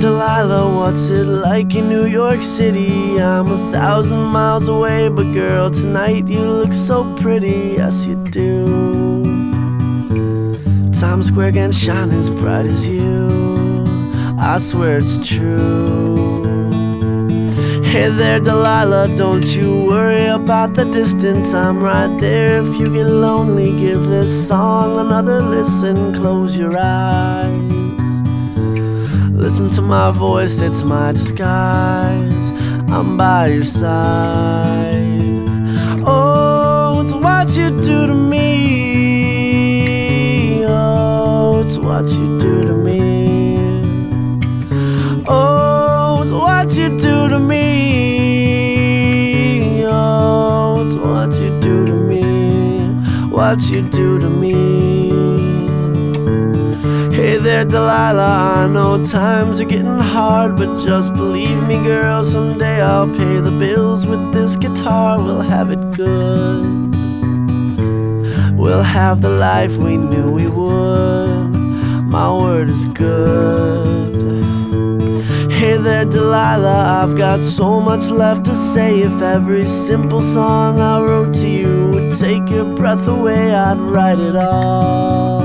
Delilah, what's it like in New York City? I'm 1,000 miles away, but girl, tonight you look so pretty, yes you do. Times Square can't shine as bright as you, I swear it's true. Hey there Delilah, don't you worry about the distance, I'm right there. If you get lonely, give this song another listen. Close your eyes, listen to my voice, it's my disguise, I'm by your side. Oh, it's what you do to me. Oh, it's what you do to me. Oh, it's what you do to me. Oh, it's what you do to me. What you do to me. Hey there Delilah, I know times are getting hard, but just believe me girl, someday I'll pay the bills with this guitar. We'll have it good, we'll have the life we knew we would, my word is good. Hey there Delilah, I've got so much left to say. If every simple song I wrote to you would take your breath away, I'd write it all.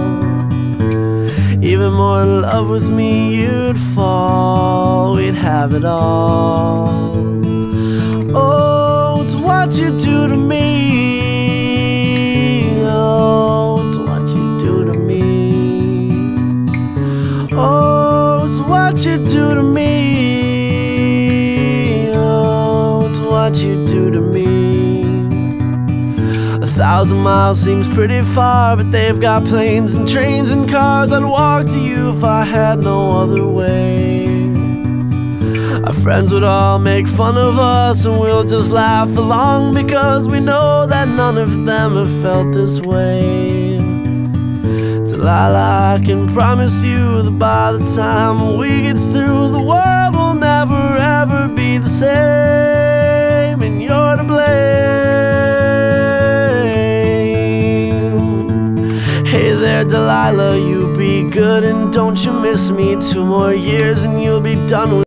Even more in love with me you'd fall, we'd have it all. Oh, it's what you do to me. Oh, it's what you do to me. Oh, it's what you do to me. Oh, it's what you do to me. 1,000 miles seems pretty far, but they've got planes and trains and cars. I'd walk to you if I had no other way. Our friends would all make fun of us, and we'll just laugh along, because we know that none of them have felt this way. Delilah, I can promise you that by the time we get through, the world will never ever be the same, and you're to blame. Hey there Delilah, you be good and don't you miss me. 2 more years and you'll be done with